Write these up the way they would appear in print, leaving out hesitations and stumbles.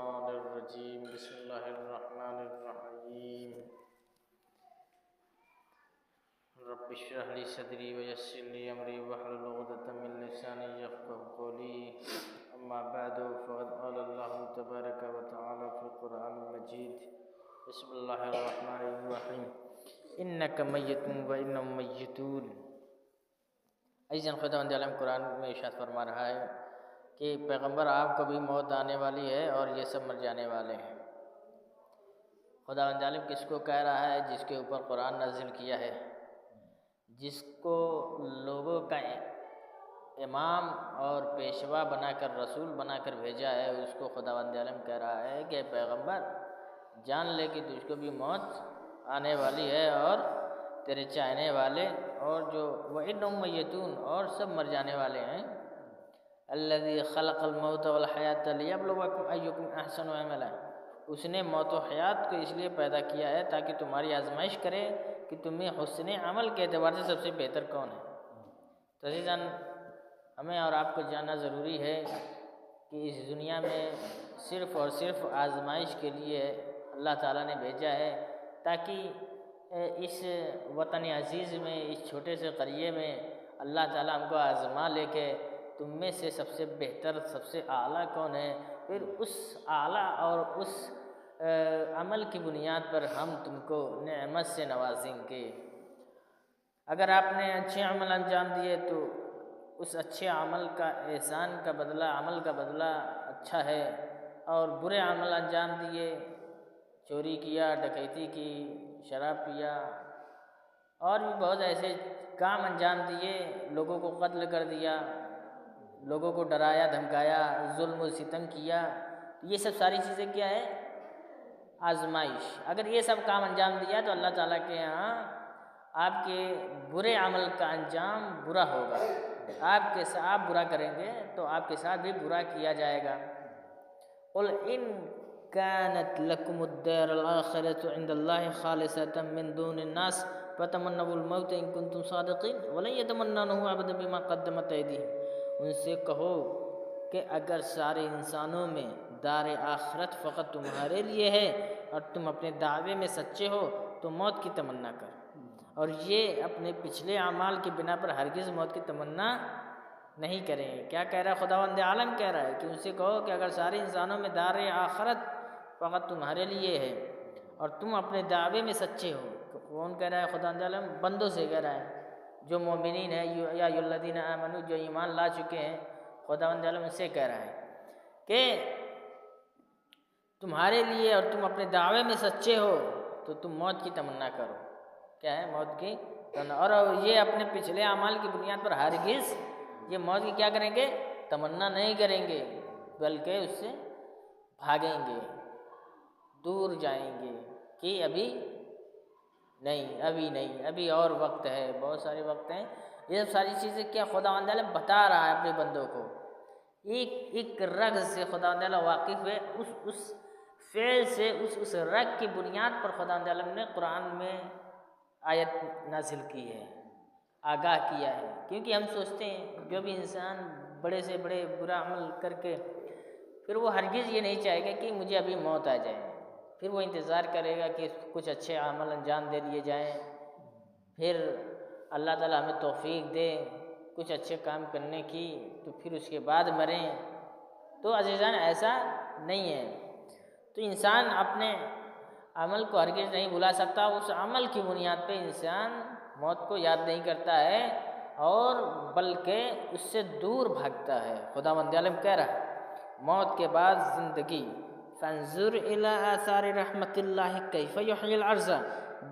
الشيطان الرجيم بسم الله الرحمن الرحيم رب اشرح لي صدري ويسر لي أمري واحلل عقدة من لساني يفقهوا قولي أما بعد فقد قال الله تبارك وتعالى في القرآن المجيد بسم الله الرحمن الرحيم إنك ميت وإنهم ميتون۔ عزیزاً خداوند عالم قرآن میں ارشاد فرما رہا ہے کہ پیغمبر آپ کو بھی موت آنے والی ہے اور یہ سب مر جانے والے ہیں۔ خداوند عالم کس کو کہہ رہا ہے؟ جس کے اوپر قرآن نازل کیا ہے، جس کو لوگوں کا امام اور پیشوا بنا کر رسول بنا کر بھیجا ہے، اس کو خداوند عالم کہہ رہا ہے کہ پیغمبر جان لے کہ تجھ کو بھی موت آنے والی ہے اور تیرے چاہنے والے اور جو وَإِنَّهُمْ مَيِّتُونَ اور سب مر جانے والے ہیں۔ الذی خلق الموت والحیات لیبلوکم ایکم احسن عملا، اس نے موت و حیات کو اس لیے پیدا کیا ہے تاکہ تمہاری آزمائش کرے کہ تمہیں حسن عمل کے اعتبار سے سب سے بہتر کون ہے۔ تو عزیزاً ہمیں اور آپ کو جاننا ضروری ہے کہ اس دنیا میں صرف اور صرف آزمائش کے لیے اللہ تعالیٰ نے بھیجا ہے، تاکہ اس وطن عزیز میں، اس چھوٹے سے قریے میں اللہ تعالیٰ ہم کو آزما لے کے تم میں سے سب سے بہتر، سب سے اعلیٰ کون ہے، پھر اس اعلیٰ اور اس عمل کی بنیاد پر ہم تم کو نعمت سے نوازیں گے۔ اگر آپ نے اچھے عمل انجام دیے تو اس اچھے عمل کا احسان کا بدلہ، عمل کا بدلہ اچھا ہے، اور برے عمل انجام دیے، چوری کیا، ڈکیتی کی، شراب پیا اور بھی بہت ایسے کام انجام دیے، لوگوں کو قتل کر دیا، لوگوں کو ڈرایا دھمکایا، ظلم و ستم کیا، یہ سب ساری چیزیں کیا ہے؟ آزمائش۔ اگر یہ سب کام انجام دیا تو اللہ تعالیٰ کے یہاں آپ کے برے عمل کا انجام برا ہوگا۔ آپ برا کریں گے تو آپ کے ساتھ بھی برا کیا جائے گا۔ قل ان كانت لكم الدار الآخرة عند الله خالصة من دون الناس فتمنوا الموت إن كنتم صادقين ولن يتمنونه أبدا بما قدمت أيديهم۔ ان سے کہو کہ اگر سارے انسانوں میں دار آخرت فقط تمہارے لیے ہے اور تم اپنے دعوے میں سچے ہو تو موت کی تمنا کر، اور یہ اپنے پچھلے اعمال کی بنا پر ہرگز موت کی تمنا نہیں کریں۔ کیا کہہ رہا ہے خداوند عالم؟ کہہ رہا ہے کہ ان سے کہو کہ اگر سارے انسانوں میں دار آخرت فقط تمہارے لیے ہے اور تم اپنے دعوے میں سچے ہو۔ کون کہہ رہا ہے؟ خداوند عالم بندوں سے کہہ رہا ہے، جو مومنین ہیں، یا الذین آمنوا، جو ایمان لا چکے ہیں، خداوند عالم ان سے کہہ رہا ہے کہ تمہارے لیے اور تم اپنے دعوے میں سچے ہو تو تم موت کی تمنا کرو۔ کیا ہے؟ موت کی تمنا، اور یہ اپنے پچھلے اعمال کی بنیاد پر ہرگز یہ موت کی کیا کریں گے؟ تمنا نہیں کریں گے، بلکہ اس سے بھاگیں گے، دور جائیں گے کہ ابھی نہیں، ابھی اور وقت ہے، بہت سارے وقت ہیں۔ یہ سب ساری چیزیں کیا خداوند تعالیٰ بتا رہا ہے اپنے بندوں کو، ایک رگ سے خداوند تعالیٰ واقف ہے، اس فعل سے، اس رگ کی بنیاد پر خداوند تعالیٰ نے قرآن میں آیت نازل کی ہے، آگاہ کیا ہے۔ کیونکہ ہم سوچتے ہیں جو بھی انسان بڑے سے بڑے برا عمل کر کے پھر وہ ہرگز یہ نہیں چاہے گا کہ مجھے ابھی موت آ جائے، پھر وہ انتظار کرے گا کہ کچھ اچھے عمل انجام دے دیے جائیں، پھر اللہ تعالیٰ ہمیں توفیق دے کچھ اچھے کام کرنے کی، تو پھر اس کے بعد مریں۔ تو عزیزان ایسا نہیں ہے۔ تو انسان اپنے عمل کو ہرگز نہیں بھلا سکتا، اس عمل کی بنیاد پہ انسان موت کو یاد نہیں کرتا ہے اور بلکہ اس سے دور بھاگتا ہے۔ خداوند عالم کہہ رہا ہے موت کے بعد زندگی، فانظر الى آثار رحمت اللہ کیف یحیی الارض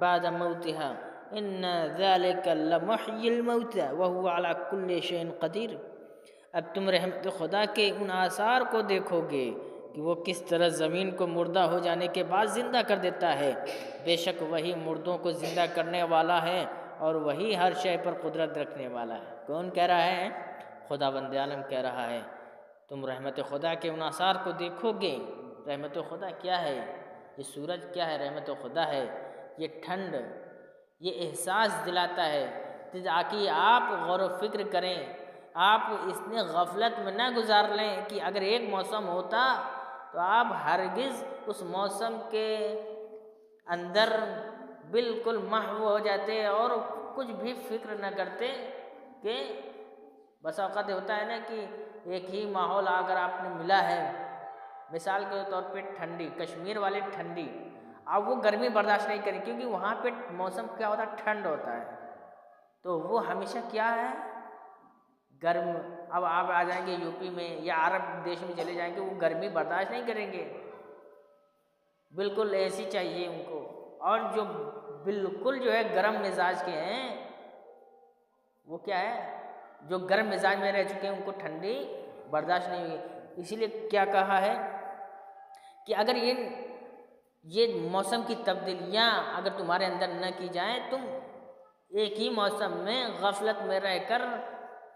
بعد موتها ان ذلک لمحیی الموتى وهو على كل شیء قدیر۔ اب تم رحمت خدا کے ان آثار کو دیکھو گے کہ وہ کس طرح زمین کو مردہ ہو جانے کے بعد زندہ کر دیتا ہے، بے شک وہی مردوں کو زندہ کرنے والا ہے اور وہی ہر شے پر قدرت رکھنے والا ہے۔ کون کہہ رہا ہے؟ خداوند عالم کہہ رہا ہے تم رحمت خدا کے ان آثار کو دیکھو گے۔ رحمت خدا کیا ہے؟ یہ سورج کیا ہے؟ رحمت خدا ہے۔ یہ ٹھنڈ، یہ احساس دلاتا ہے تاکہ آپ غور و فکر کریں، آپ اس نے غفلت میں نہ گزار لیں کہ اگر ایک موسم ہوتا تو آپ ہرگز اس موسم کے اندر بالکل محو ہو جاتے اور کچھ بھی فکر نہ کرتے کہ بس اوقات ہوتا ہے نا کہ ایک ہی ماحول اگر آپ نے ملا ہے، مثال کے طور پہ ٹھنڈی، کشمیر والے ٹھنڈی، اب وہ گرمی برداشت نہیں کریں کیونکہ وہاں پہ موسم کیا ہوتا ہے، ٹھنڈ ہوتا ہے، تو وہ ہمیشہ کیا ہے، گرم۔ اب آپ آ جائیں گے یو پی میں یا عرب دیش میں چلے جائیں گے، وہ گرمی برداشت نہیں کریں گے، بالکل ایسی چاہیے ان کو۔ اور جو بالکل جو ہے گرم مزاج کے ہیں، وہ کیا ہے، جو گرم مزاج میں رہ چکے ہیں ان کو ٹھنڈی برداشت نہیں ہوئی۔ اسی لیے کیا کہا ہے کہ اگر یہ موسم کی تبدیلیاں اگر تمہارے اندر نہ کی جائیں، تم ایک ہی موسم میں غفلت میں رہ کر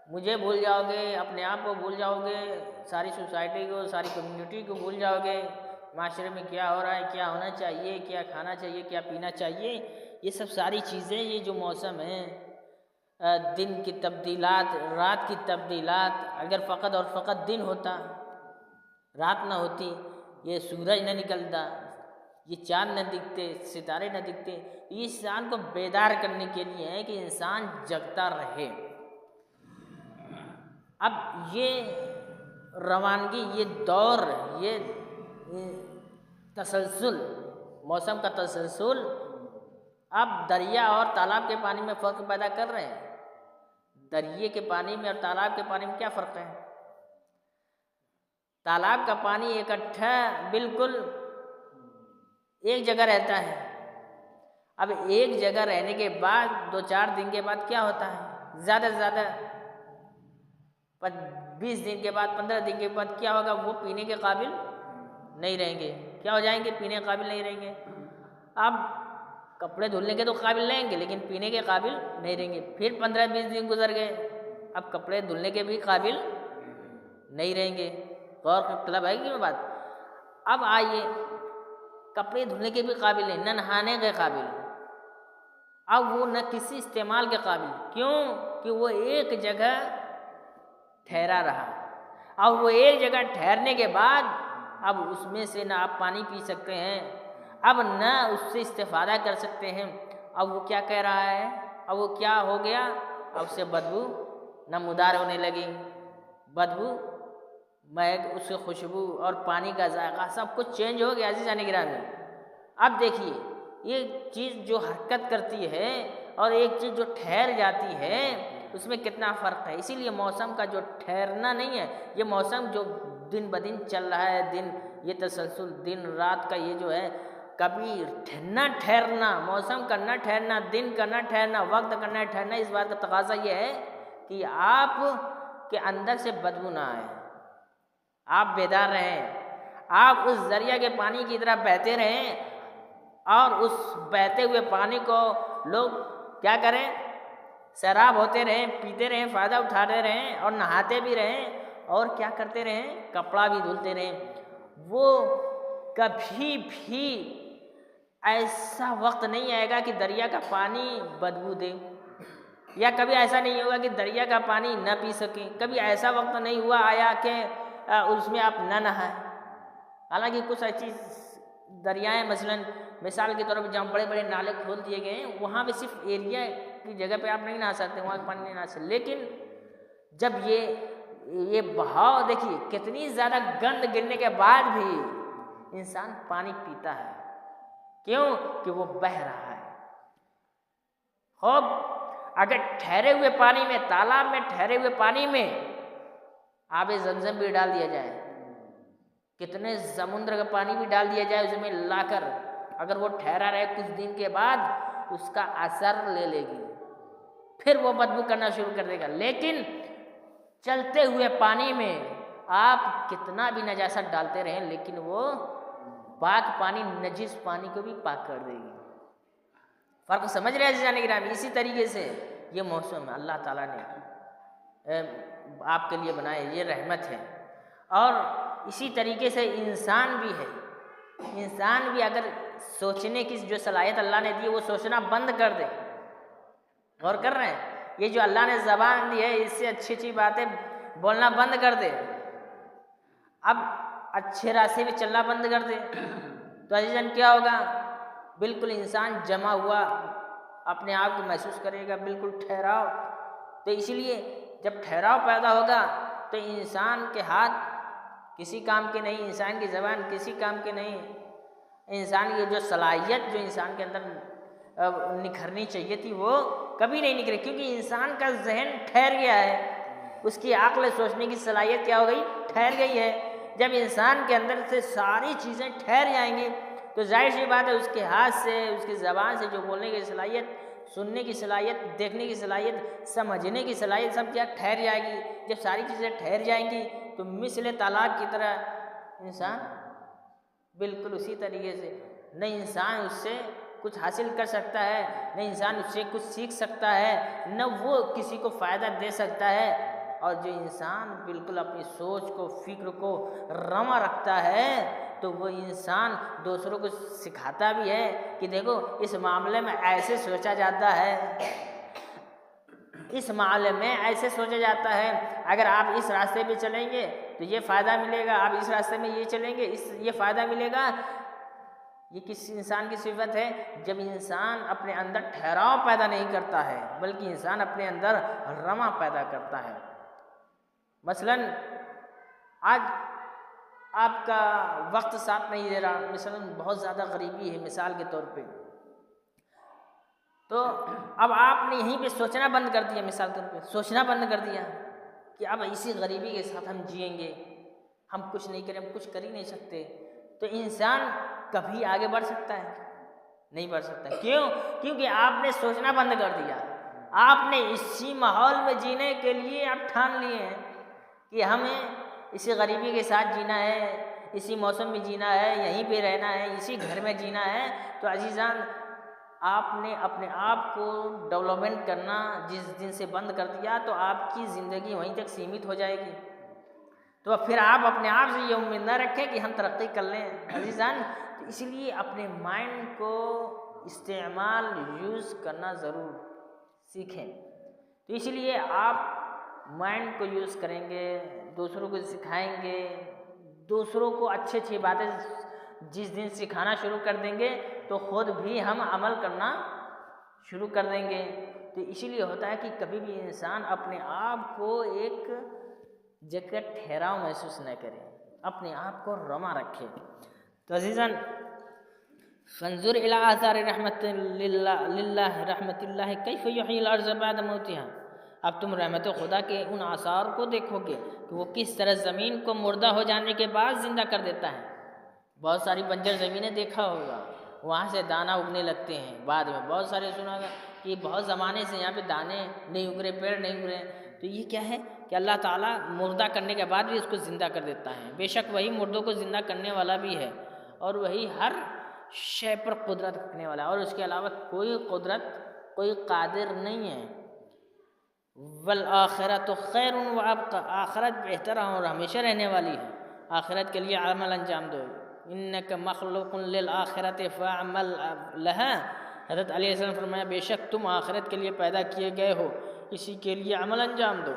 مجھے بھول جاؤ گے، اپنے آپ کو بھول جاؤ گے، ساری سوسائٹی کو، ساری کمیونٹی کو بھول جاؤ گے، معاشرے میں کیا ہو رہا ہے، کیا ہونا چاہیے، کیا کھانا چاہیے، کیا پینا چاہیے، یہ سب ساری چیزیں، یہ جو موسم ہیں، دن کی تبدیلات، رات کی تبدیلات، اگر فقط اور فقط دن ہوتا، رات نہ ہوتی، یہ سورج نہ نکلتا، یہ چاند نہ دکھتے، ستارے نہ دکھتے، یہ انسان کو بیدار کرنے کے لیے ہے کہ انسان جگتا رہے۔ اب یہ روانگی، یہ دور، یہ تسلسل، موسم کا تسلسل اب دریا اور تالاب کے پانی میں فرق پیدا کر رہے ہیں۔ دریا کے پانی میں اور تالاب کے پانی میں کیا فرق ہے؟ تالاب کا پانی اکٹھا بالکل ایک جگہ رہتا ہے، اب ایک جگہ رہنے کے بعد 2-4 دن کے بعد کیا ہوتا ہے، زیادہ سے زیادہ 20 دن کے بعد، 15 دن کے بعد کیا ہوگا، وہ پینے کے قابل نہیں رہیں گے۔ کیا ہو جائیں گے؟ پینے کے قابل نہیں رہیں گے۔ اب کپڑے دھلنے کے تو قابل رہیں گے لیکن پینے کے قابل نہیں رہیں گے۔ پھر 15-20 دن گزر گئے، اب کپڑے دھلنے کے بھی قابل نہیں رہیں گے۔ غور کا طلب ہے کہ بات؟ اب آئیے، کپڑے دھلنے کے بھی قابل نہیں، نہ نہانے کے قابل، اب وہ نہ کسی استعمال کے قابل، کیوں کہ وہ ایک جگہ ٹھہرا رہا۔ اب وہ ایک جگہ ٹھہرنے کے بعد اب اس میں سے نہ آپ پانی پی سکتے ہیں، اب نہ اس سے استفادہ کر سکتے ہیں۔ اب وہ کیا کہہ رہا ہے، اب وہ کیا ہو گیا، اب سے بدبو نمودار ہونے لگی، بدبو، مہک، اس کی خوشبو اور پانی کا ذائقہ سب کچھ چینج ہو گیا عزیزان گرامی۔ اب دیکھیے، ایک چیز جو حرکت کرتی ہے اور ایک چیز جو ٹھہر جاتی ہے، اس میں کتنا فرق ہے۔ اسی لیے موسم کا جو ٹھہرنا نہیں ہے، یہ موسم جو دن بدن چل رہا ہے، دن، یہ تسلسل دن رات کا، یہ جو ہے کبھی نہ ٹھہرنا، موسم کا نہ ٹھہرنا، دن کا نہ ٹھہرنا، وقت کا نہ ٹھہرنا، اس بات کا تقاضا یہ ہے کہ آپ کے اندر سے بدبو نہ آئے، آپ بیدار رہیں، آپ اس دریا کے پانی کی طرح بہتے رہیں، اور اس بہتے ہوئے پانی کو لوگ کیا کریں، سیراب ہوتے رہیں، پیتے رہیں، فائدہ اٹھاتے رہیں، اور نہاتے بھی رہیں، اور کیا کرتے رہیں، کپڑا بھی دھلتے رہیں۔ وہ کبھی بھی ایسا وقت نہیں آئے گا کہ دریا کا پانی بدبو دے، یا کبھی ایسا نہیں ہوگا کہ دریا کا پانی نہ پی سکیں، کبھی ایسا وقت نہیں ہوا آیا کہ اس میں آپ نہ نہائیں۔ حالانکہ کچھ ایسی دریائیں، مثال کے طور پر جہاں بڑے بڑے نالے کھول دیے گئے ہیں، وہاں پہ صرف ایریا کی جگہ پہ آپ نہیں نہا سکتے، وہاں کا پانی نہیں نہا سکتے، لیکن جب یہ بہاؤ دیکھیے، کتنی زیادہ گند گرنے کے بعد بھی انسان پانی پیتا ہے، کیوں کہ وہ بہہ رہا ہے۔ خوب اگر ٹھہرے ہوئے پانی میں، تالاب میں ٹھہرے ہوئے پانی میں آب زمزم بھی ڈال دیا جائے، کتنے سمندر کا پانی بھی ڈال دیا جائے اس میں لا کر، اگر وہ ٹھہرا رہے کچھ دن کے بعد اس کا اثر لے لے گی، پھر وہ بدبو کرنا شروع کر دے گا۔ لیکن چلتے ہوئے پانی میں آپ کتنا بھی نجاست ڈالتے رہیں، لیکن وہ پاک پانی نجس پانی کو بھی پاک کر دے گی۔ فرق سمجھ رہے ہیں عزیزان گرامی؟ اسی طریقے سے یہ موسم اللہ تعالیٰ نے آپ کے لیے بنائے، یہ رحمت ہے۔ اور اسی طریقے سے انسان بھی ہے، انسان بھی اگر سوچنے کی جو صلاحیت اللہ نے دی، وہ سوچنا بند کر دے۔ غور کر رہے ہیں؟ یہ جو اللہ نے زبان دی ہے، اس سے اچھی اچھی باتیں بولنا بند کر دے۔ اب اچھے راستے پہ چلنا بند کر دے تو عزیزاً کیا ہوگا؟ بالکل انسان جمع ہوا اپنے آپ کو محسوس کرے گا، بالکل ٹھہراؤ۔ تو اسی لیے جب ٹھہراؤ پیدا ہوگا تو انسان کے ہاتھ کسی کام کے نہیں، انسان کی زبان کسی کام کے نہیں، انسان کی جو صلاحیت جو انسان کے اندر نکھرنی چاہیے تھی وہ کبھی نہیں نکھری، کیونکہ انسان کا ذہن ٹھہر گیا ہے، اس کی عقل سوچنے کی صلاحیت کیا ہو گئی؟ ٹھہر گئی ہے۔ جب انسان کے اندر سے ساری چیزیں ٹھہر جائیں گی تو ظاہر سی بات ہے اس کے ہاتھ سے، اس کی زبان سے جو بولنے کی صلاحیت، سننے کی صلاحیت، دیکھنے کی صلاحیت، سمجھنے کی صلاحیت سب کیا ٹھہر جائے گی۔ جب ساری چیزیں ٹھہر جائیں گی تو مثل تالاب کی طرح انسان بالکل اسی طریقے سے نہ انسان اس سے کچھ حاصل کر سکتا ہے، نہ انسان اس سے کچھ سیکھ سکتا ہے، نہ وہ کسی کو فائدہ دے سکتا ہے۔ اور جو انسان بالکل اپنی سوچ کو، فکر کو رواں رکھتا ہے تو وہ انسان دوسروں کو سکھاتا بھی ہے کہ دیکھو اس معاملے میں ایسے سوچا جاتا ہے، اس معاملے میں ایسے سوچا جاتا ہے، اگر آپ اس راستے پہ چلیں گے تو یہ فائدہ ملے گا، آپ اس راستے میں یہ چلیں گے یہ فائدہ ملے گا۔ یہ کس انسان کی صفت ہے؟ جب انسان اپنے اندر ٹھہراؤ پیدا نہیں کرتا ہے بلکہ انسان اپنے اندر رواں پیدا کرتا ہے۔ مثلاً آج آپ کا وقت ساتھ نہیں دے رہا، مثلاً بہت زیادہ غریبی ہے مثال کے طور پہ، تو اب آپ نے یہیں پہ سوچنا بند کر دیا، مثال کے طور پہ سوچنا بند کر دیا کہ اب اسی غریبی کے ساتھ ہم جئیں گے، ہم کچھ نہیں کریں، ہم کچھ کر ہی نہیں سکتے، تو انسان کبھی آگے بڑھ سکتا ہے؟ نہیں بڑھ سکتا۔ کیوں؟ کیونکہ آپ نے سوچنا بند کر دیا، آپ نے اسی ماحول میں جینے کے لیے آپ ٹھان لیے ہیں کہ ہمیں اسی غریبی کے ساتھ جینا ہے، اسی موسم میں جینا ہے، یہیں پہ رہنا ہے، اسی گھر میں جینا ہے۔ تو عزیزان آپ نے اپنے آپ کو ڈیولپمنٹ کرنا جس دن سے بند کر دیا تو آپ کی زندگی وہیں تک سیمت ہو جائے گی۔ تو پھر آپ اپنے آپ سے یہ امید نہ رکھیں کہ ہم ترقی کر لیں عزیزان۔ تو اسی لیے اپنے مائنڈ کو استعمال یوز کرنا ضرور سیکھیں۔ تو اسی لیے آپ مائنڈ کو یوز کریں گے، دوسروں کو سکھائیں گے، دوسروں کو اچھی اچھی باتیں جس دن سکھانا شروع کر دیں گے تو خود بھی ہم عمل کرنا شروع کر دیں گے۔ تو اسی لیے ہوتا ہے کہ کبھی بھی انسان اپنے آپ کو ایک جگہ ٹھہراؤ محسوس نہ کرے، اپنے آپ کو رواں رکھے۔ تو عزیزاً فانظر الی آثار رحمت للہ رحمت اللہ کیف یحیی الارض بعد موتها۔ اب تم رحمت خدا کے ان آثار کو دیکھو گے کہ وہ کس طرح زمین کو مردہ ہو جانے کے بعد زندہ کر دیتا ہے۔ بہت ساری بنجر زمینیں دیکھا ہوگا، وہاں سے دانہ اگنے لگتے ہیں، بعد میں بہت سارے سنا ہوگا کہ بہت زمانے سے یہاں پہ دانے نہیں اگ رہے، پیڑ نہیں اگ رہے، تو یہ کیا ہے کہ اللہ تعالیٰ مردہ کرنے کے بعد بھی اس کو زندہ کر دیتا ہے۔ بے شک وہی مردوں کو زندہ کرنے والا بھی ہے اور وہی ہر شے پر قدرت رکھنے والا ہے، اور اس کے علاوہ کوئی قدرت، کوئی قادر نہیں ہے۔ والآخرۃ خیر وابقیٰ، آخرت بہتر اور ہمیشہ رہنے والی ہے، آخرت کے لیے عمل انجام دو۔ انک مخلوق للآخرۃ فاعمل لہا، حضرت علیہ السلام نے فرمایا بے شک تم آخرت کے لیے پیدا کیے گئے ہو، اسی کے لیے عمل انجام دو۔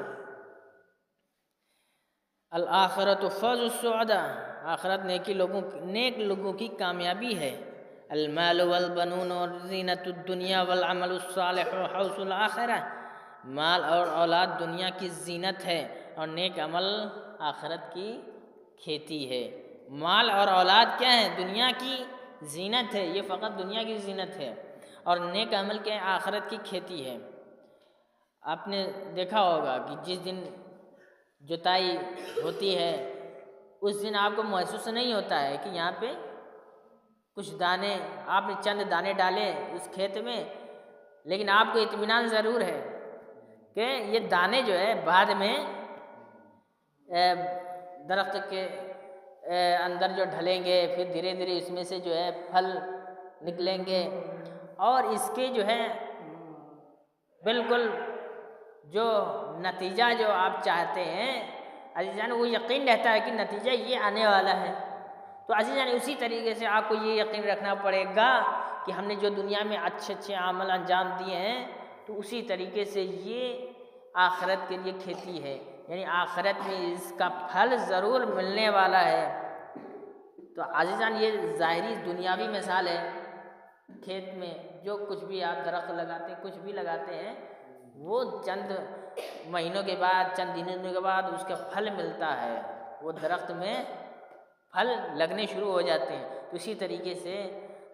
الآخرۃ فوز السعداء، آخرت نیک لوگوں کی کامیابی ہے۔ المال والبنون زینت الدنیا والعمل الصالح حوص الآخرہ، مال اور اولاد دنیا کی زینت ہے اور نیک عمل آخرت کی کھیتی ہے۔ مال اور اولاد کیا ہے؟ دنیا کی زینت ہے، یہ فقط دنیا کی زینت ہے، اور نیک عمل کے آخرت کی کھیتی ہے۔ آپ نے دیکھا ہوگا کہ جس دن جتائی ہوتی ہے اس دن آپ کو محسوس نہیں ہوتا ہے کہ یہاں پہ کچھ دانے، آپ نے چند دانے ڈالے اس کھیت میں، لیکن آپ کو اطمینان ضرور ہے کہ یہ دانے جو ہے بعد میں درخت کے اندر جو ڈھلیں گے، پھر دھیرے دھیرے اس میں سے جو ہے پھل نکلیں گے، اور اس کے جو ہے بالکل جو نتیجہ جو آپ چاہتے ہیں عزیزان وہ یقین رہتا ہے کہ نتیجہ یہ آنے والا ہے۔ تو عزیزان اسی طریقے سے آپ کو یہ یقین رکھنا پڑے گا کہ ہم نے جو دنیا میں اچھے اچھے عمل انجام دیے ہیں تو اسی طریقے سے یہ آخرت کے لیے کھیتی ہے، یعنی آخرت میں اس کا پھل ضرور ملنے والا ہے۔ تو عزیزان یہ ظاہری دنیاوی مثال ہے. کھیت میں جو کچھ بھی آپ درخت لگاتے ہیں، کچھ بھی لگاتے ہیں، وہ چند مہینوں کے بعد، چند دنوں کے بعد اس کا پھل ملتا ہے، وہ درخت میں پھل لگنے شروع ہو جاتے ہیں. تو اسی طریقے سے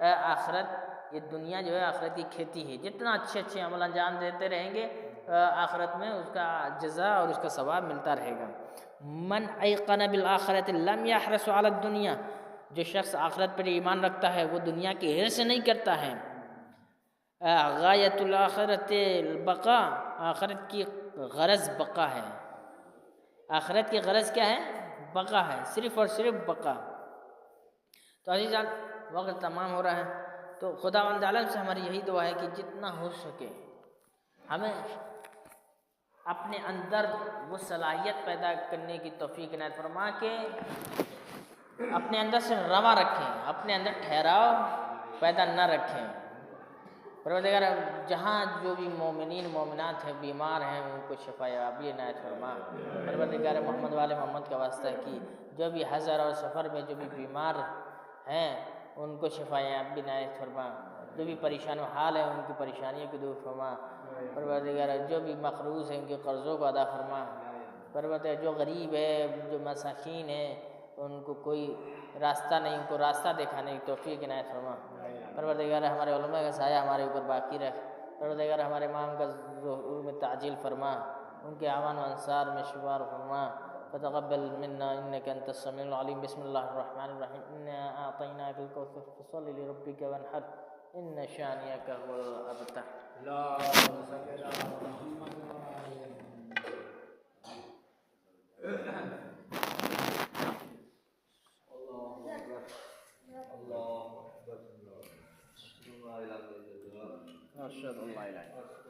آخرت، یہ دنیا جو ہے آخرت کی کھیتی ہے. جتنا اچھے اچھے عمل انجام دیتے رہیں گے، آخرت میں اس کا جزا اور اس کا ثواب ملتا رہے گا. من ایقن بالآخرۃ لم یحرص علی الدنیا، جو شخص آخرت پر ایمان رکھتا ہے وہ دنیا کی حرص نہیں کرتا ہے. غایۃ الآخرۃ البقاء، آخرت کی غرض بقا ہے. آخرت کی غرض کیا ہے؟ بقا ہے، صرف اور صرف بقا. تو عزیزان وقت تمام ہو رہا ہے، تو خداوند عالم سے ہماری یہی دعا ہے کہ جتنا ہو سکے ہمیں اپنے اندر وہ صلاحیت پیدا کرنے کی توفیق عنایت فرما کے اپنے اندر سے رواں رکھیں، اپنے اندر ٹھہراؤ پیدا نہ رکھیں. پروردگار جہاں جو بھی مومنین مومنات ہیں بیمار ہیں ان کو شفا یابی عنایت فرما. پروردگار محمد والے محمد کا واسطہ کی جو بھی حضر اور سفر میں جو بھی بیمار ہیں ان کو شفا یابی عنایت فرما. جو بھی پریشان حال ہیں ان کی پریشانیوں کو دور فرما. پروردگار جو بھی مقروض ہیں ان کے قرضوں کو ادا فرما. پروردگار جو غریب ہے، جو مساکین ہیں، ان کو کوئی راستہ نہیں، ان کو راستہ دکھانے کی توفیق عنایت فرما. پروردگار ہمارے علماء کا سایہ ہمارے اوپر باقی رکھ. پروردگار ہمارے امام کا ظہور میں تعجیل فرما، ان کے اعوان و انصار میں شمار فرما. فتقبل منا انك انت السميع العليم. بسم الله الرحمن الرحيم. انا اعطيناك الكوثر فصل لربك وانحر ان شانئك هو الابتر. اللهم صل على محمد وعلى الله اكبر الله اكبر. اشهد ان لا اله الا الله.